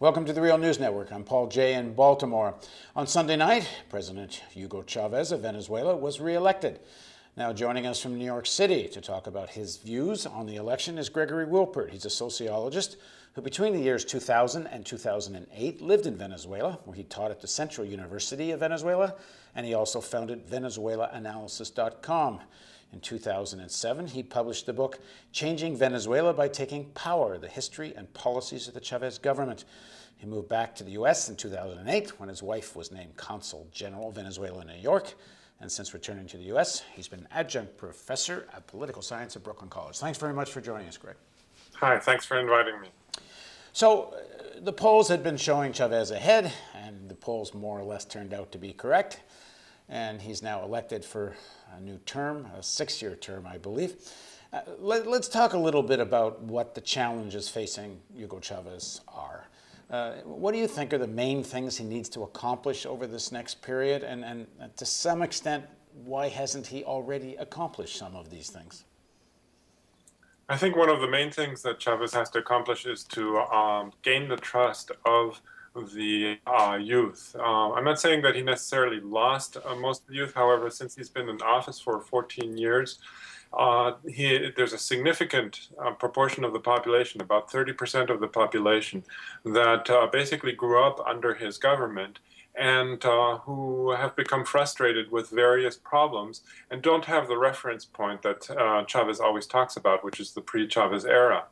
Welcome to the Real News Network. I'm Paul Jay in Baltimore. On Sunday night, President Hugo Chavez of Venezuela was reelected. Now joining us from New York City to talk about his views on the election is Gregory Wilpert. He's a sociologist who between the years 2000 and 2008 lived in Venezuela, where he taught at the Central University of Venezuela, and he also founded VenezuelaAnalysis.com. In 2007, he published the book, Changing Venezuela by Taking Power, The History and Policies of the Chavez Government. He moved back to the U.S. in 2008 when his wife was named Consul General of Venezuela in New York. And since returning to the U.S., he's been adjunct professor of political science at Brooklyn College. Thanks very much for joining us, Greg. Hi, thanks for inviting me. So the polls had been showing Chavez ahead, and the polls more or less turned out to be correct. And he's now elected for a new term, a 6-year term, I believe. Let's talk a little bit about what the challenges facing Hugo Chavez are. What do you think are the main things he needs to accomplish over this next period? And to some extent, why hasn't he already accomplished some of these things? I think one of the main things that Chavez has to accomplish is to gain the trust of the youth. I'm not saying that he necessarily lost most of the youth. However, since he's been in office for 14 years, there's a significant proportion of the population, about 30% of the population, that basically grew up under his government and who have become frustrated with various problems and don't have the reference point that Chavez always talks about, which is the pre-Chavez era.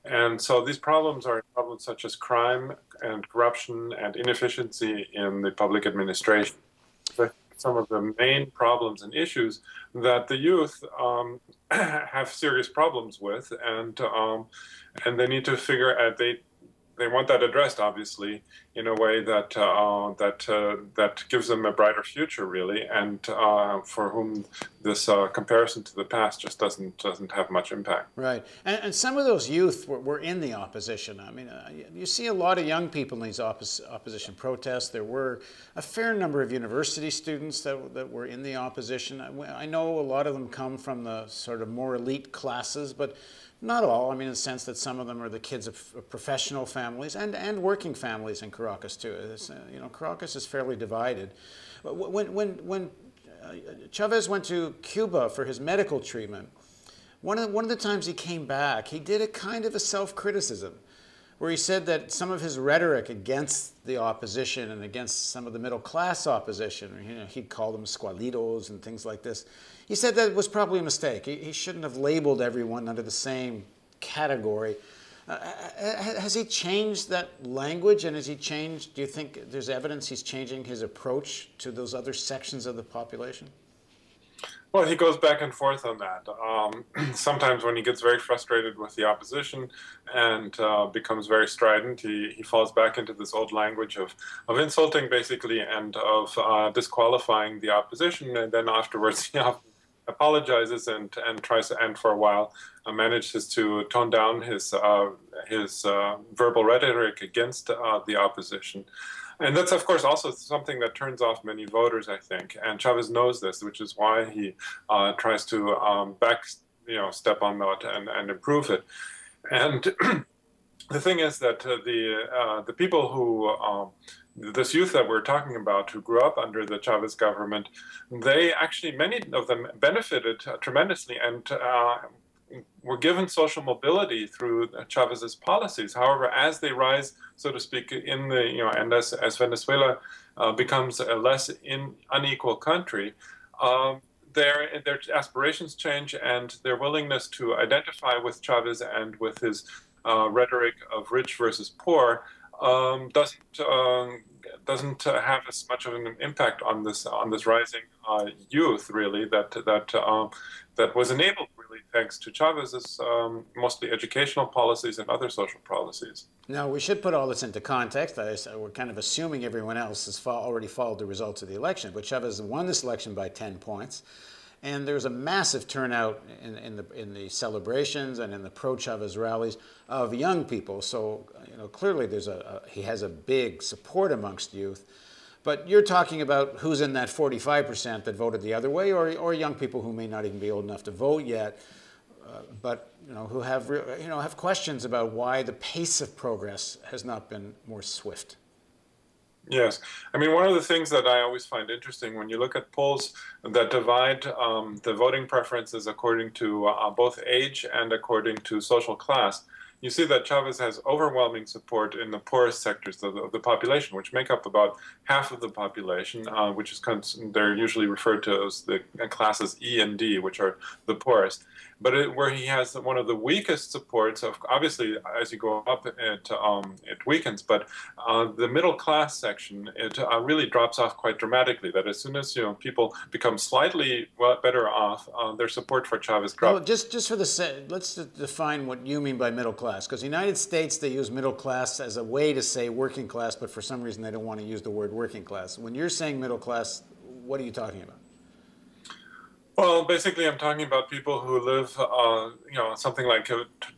And so these problems are problems such as crime and corruption and inefficiency in the public administration. Some of the main problems and issues that the youth have serious problems with, and they need to figure out, they want that addressed, obviously, in a way that that gives them a brighter future, really, and for whom this comparison to the past just doesn't have much impact. Right, and some of those youth were in the opposition. I mean, you see a lot of young people in these opposition protests. There were a fair number of university students that were in the opposition. I know a lot of them come from the sort of more elite classes, but not all. I mean, in the sense that some of them are the kids of professional families and working families in Caracas too. Caracas is fairly divided. When Chavez went to Cuba for his medical treatment, one of the times he came back, he did a kind of a self-criticism, where he said that some of his rhetoric against the opposition and against some of the middle-class opposition, he'd call them squalitos and things like this. He said that was probably a mistake. He shouldn't have labeled everyone under the same category. Has he changed that language, and has he changed, do you think there's evidence he's changing his approach to those other sections of the population? Well, he goes back and forth on that. Sometimes when he gets very frustrated with the opposition and becomes very strident, he falls back into this old language of insulting, basically, and of disqualifying the opposition. And then afterwards, he often apologizes and tries to, and for a while, manages to tone down his verbal rhetoric against the opposition. And that's, of course, also something that turns off many voters, I think. And Chavez knows this, which is why he tries to step on that and improve it. And the thing is that the people who, this youth that we're talking about, who grew up under the Chavez government, they actually, many of them benefited tremendously and were given social mobility through Chavez's policies. However, as they rise, so to speak, in the and as Venezuela becomes a less unequal country, their aspirations change, and their willingness to identify with Chavez and with his rhetoric of rich versus poor doesn't have as much of an impact on this rising youth, really, that was enabled, really, thanks to Chavez's mostly educational policies and other social policies. Now, we should put all this into context. We're kind of assuming everyone else has already followed the results of the election, but Chavez won this election by 10 points. And there's a massive turnout in the celebrations and in the pro-Chavez rallies of young people. So clearly he has a big support amongst youth. But you're talking about who's in that 45% that voted the other way, or young people who may not even be old enough to vote yet. but who have have questions about why the pace of progress has not been more swift. Yes. I mean, one of the things that I always find interesting when you look at polls that divide the voting preferences according to both age and according to social class, you see that Chavez has overwhelming support in the poorest sectors of the population, which make up about half of the population, which is they're usually referred to as the classes E and D, which are the poorest. But where he has one of the weakest supports, of obviously as you go up, it weakens. But the middle class section, it really drops off quite dramatically. That as soon as people become slightly better off, their support for Chavez drops. Well, just for let's define what you mean by middle class, because in the United States they use middle class as a way to say working class, but for some reason they don't want to use the word working class. When you're saying middle class, what are you talking about? Well, basically, I'm talking about people who live, something like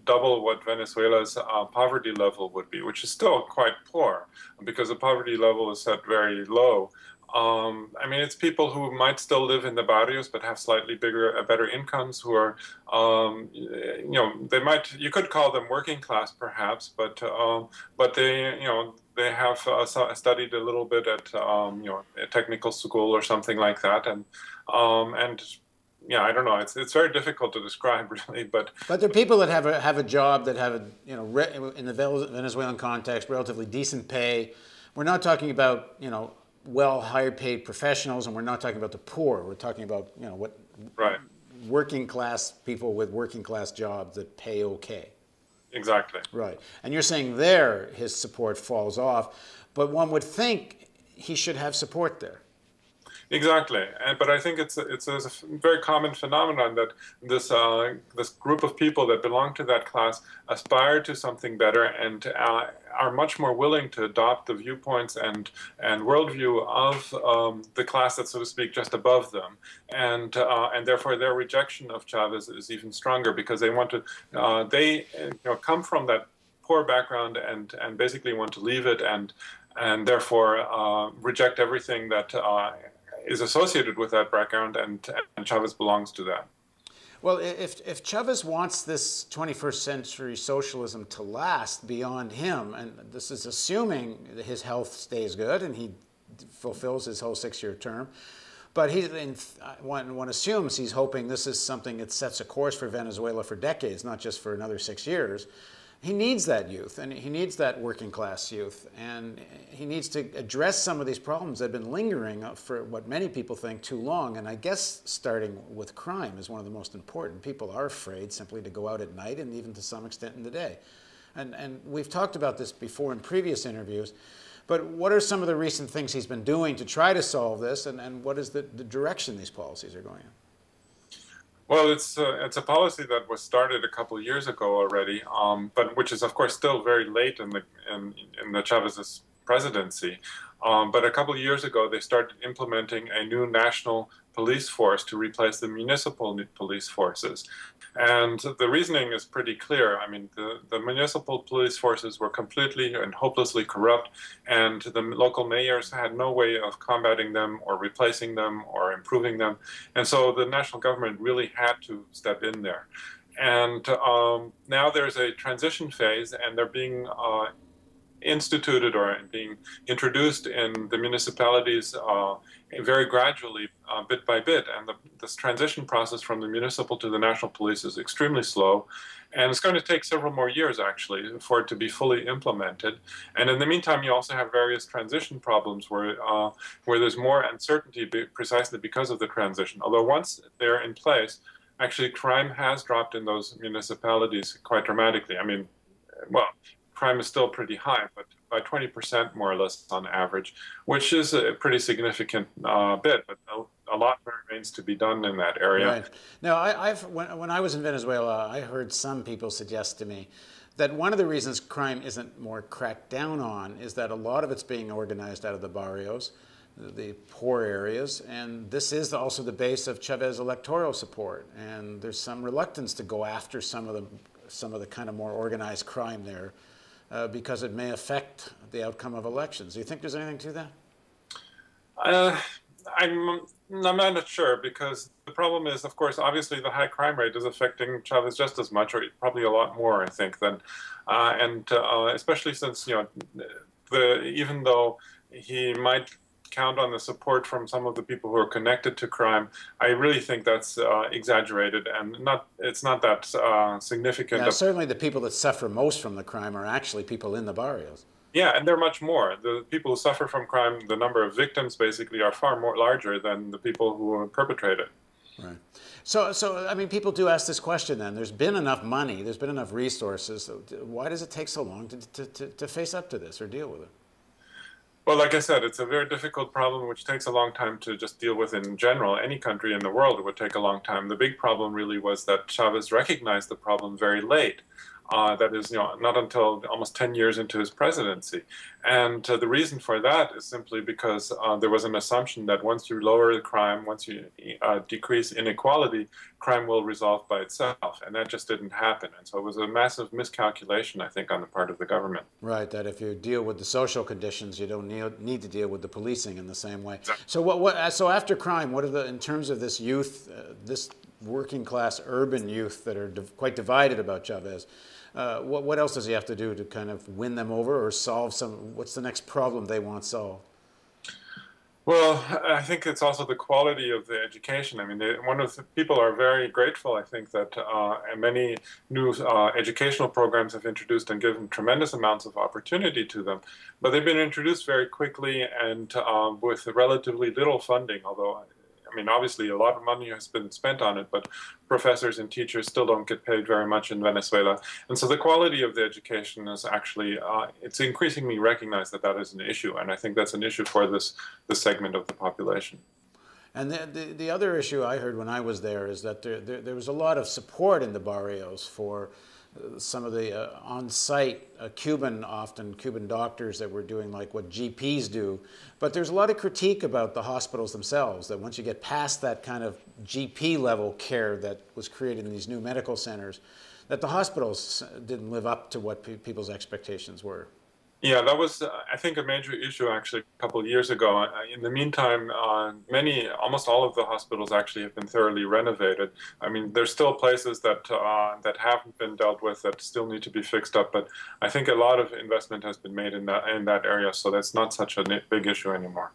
double what Venezuela's poverty level would be, which is still quite poor because the poverty level is set very low. I mean, it's people who might still live in the barrios but have slightly better incomes. Who are, you could call them working class, perhaps, but they have studied a little bit at, a technical school or something like that, and yeah, I don't know. It's very difficult to describe, really, but there are people that have a job that have in the Venezuelan context, relatively decent pay. We're not talking about well higher paid professionals, and we're not talking about the poor. We're talking about what right. Working class people with working class jobs that pay okay. Exactly. Right, and you're saying there his support falls off, but one would think he should have support there. Exactly, but I think it's a very common phenomenon that this group of people that belong to that class aspire to something better and are much more willing to adopt the viewpoints and worldview of the class that's, so to speak, just above them, and therefore their rejection of Chavez is even stronger because they want to they come from that poor background and basically want to leave it and therefore reject everything that is associated with that background, and Chavez belongs to that. Well, if Chavez wants this 21st century socialism to last beyond him, and this is assuming that his health stays good and he fulfills his whole 6-year term, but one assumes he's hoping this is something that sets a course for Venezuela for decades, not just for another 6 years. He needs that youth, and he needs that working class youth, and he needs to address some of these problems that have been lingering for what many people think too long, and I guess starting with crime is one of the most important. People are afraid simply to go out at night and even to some extent in the day. And we've talked about this before in previous interviews, but what are some of the recent things he's been doing to try to solve this, and what is the direction these policies are going in? Well, it's a policy that was started a couple of years ago already, but which is of course still very late in the Chavez's presidency. But a couple of years ago, they started implementing a new national police force to replace the municipal police forces. And the reasoning is pretty clear. I mean, the municipal police forces were completely and hopelessly corrupt, and the local mayors had no way of combating them or replacing them or improving them. And so the national government really had to step in there. And now there's a transition phase, and they're being instituted or being introduced in the municipalities very gradually, bit by bit. And this transition process from the municipal to the national police is extremely slow. And it's going to take several more years, actually, for it to be fully implemented. And in the meantime, you also have various transition problems where there's more uncertainty precisely because of the transition. Although once they're in place, actually crime has dropped in those municipalities quite dramatically. I mean, well, crime is still pretty high, but by 20% more or less on average, which is a pretty significant bit, but a lot remains to be done in that area. Right. Now, when I was in Venezuela, I heard some people suggest to me that one of the reasons crime isn't more cracked down on is that a lot of it's being organized out of the barrios, the poor areas, and this is also the base of Chavez electoral support. And there's some reluctance to go after some of the kind of more organized crime there. Because it may affect the outcome of elections. Do you think there's anything to that? I'm not sure, because the the problem is, of course, obviously the high crime rate is affecting Chavez just as much, or probably a lot more, I think, than, especially since, even though he might count on the support from some of the people who are connected to crime, I really think that's exaggerated, and it's not that significant. Yeah, certainly the people that suffer most from the crime are actually people in the barrios. Yeah, and they're much more. The people who suffer from crime, the number of victims basically are far more larger than the people who perpetrate it. Right. So I mean, people do ask this question then. There's been enough money, there's been enough resources. So why does it take so long to face up to this or deal with it? Well, like I said, it's a very difficult problem which takes a long time to just deal with in general. Any country in the world, it would take a long time. The big problem really was that Chavez recognized the problem very late. That is, not until almost 10 years into his presidency. And the reason for that is simply because there was an assumption that once you lower the crime, once you decrease inequality, crime will resolve by itself. And that just didn't happen. And so it was a massive miscalculation, I think, on the part of the government. Right, that if you deal with the social conditions, you don't need to deal with the policing in the same way. Exactly. So so after crime, what are in terms of this youth, this working class urban youth that are quite divided about Chavez, what else does he have to do to kind of win them over or solve what's the next problem they want solved? Well, I think it's also the quality of the education. I mean, one of the people are very grateful, I think, that many new educational programs have introduced and given tremendous amounts of opportunity to them. But they've been introduced very quickly and with relatively little funding, although I mean, obviously a lot of money has been spent on it, but professors and teachers still don't get paid very much in Venezuela. And so the quality of the education is actually, it's increasingly recognized that that is an issue. And I think that's an issue for this segment of the population. And the other issue I heard when I was there is that there was a lot of support in the barrios for some of the on-site Cuban doctors that were doing like what GPs do. But there's a lot of critique about the hospitals themselves, that once you get past that kind of GP level care that was created in these new medical centers, that the hospitals didn't live up to what people's expectations were. Yeah, that was, I think, a major issue actually a couple of years ago. In the meantime, almost all of the hospitals actually have been thoroughly renovated. I mean, there's still places that haven't been dealt with that still need to be fixed up, but I think a lot of investment has been made in that area, so that's not such a big issue anymore.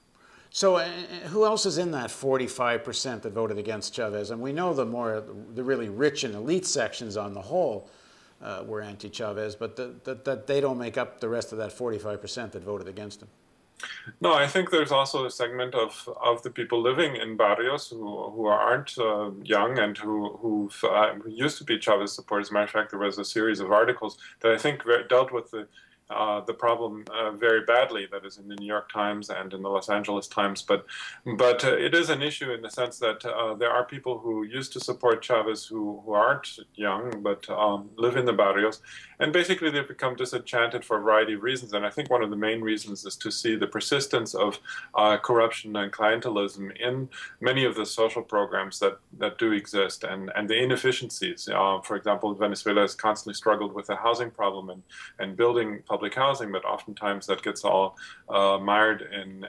So who else is in that 45% that voted against Chavez? And we know the really rich and elite sections on the whole were anti-Chavez, but that they don't make up the rest of that 45% that voted against him. No, I think there's also a segment of the people living in barrios who aren't young and who used to be Chavez supporters. As a matter of fact, there was a series of articles that I think dealt with the problem very badly, that is in the New York Times and in the Los Angeles Times. But it is an issue in the sense that there are people who used to support Chavez who aren't young but live in the barrios. And basically they've become disenchanted for a variety of reasons. And I think one of the main reasons is to see the persistence of corruption and clientelism in many of the social programs that do exist, and the inefficiencies. For example, Venezuela has constantly struggled with the housing problem and building public housing, but oftentimes that gets all mired in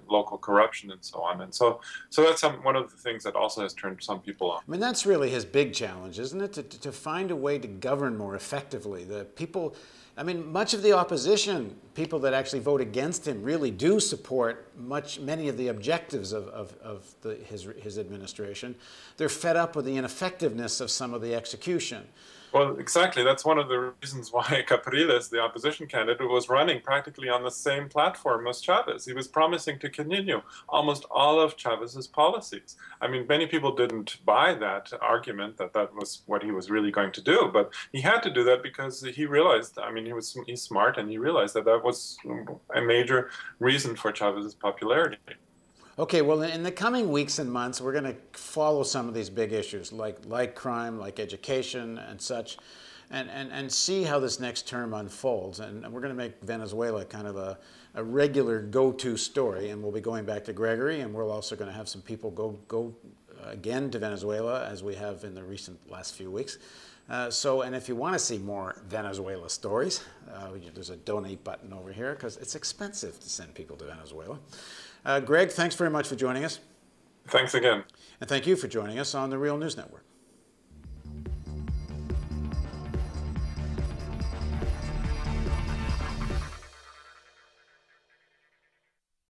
local corruption and so on. And so that's one of the things that also has turned some people off. I mean, that's really his big challenge, isn't it? To find a way to govern more effectively. The people, I mean, much of the opposition, people that actually vote against him, really do support many of the objectives of his administration. They're fed up with the ineffectiveness of some of the execution. Well, exactly. That's one of the reasons why Capriles, the opposition candidate, was running practically on the same platform as Chavez. He was promising to continue almost all of Chavez's policies. I mean, many people didn't buy that argument that that was what he was really going to do, but he had to do that because he realized, I mean, he's smart, and he realized that that was a major reason for Chavez's popularity. Okay, well, in the coming weeks and months, we're going to follow some of these big issues, like crime, like education and such, and see how this next term unfolds. And we're going to make Venezuela kind of a regular go-to story, and we'll be going back to Gregory, and we're also going to have some people go again to Venezuela, as we have in the last few weeks. And if you want to see more Venezuela stories, there's a donate button over here, because it's expensive to send people to Venezuela. Greg, thanks very much for joining us. Thanks again. And thank you for joining us on the Real News Network.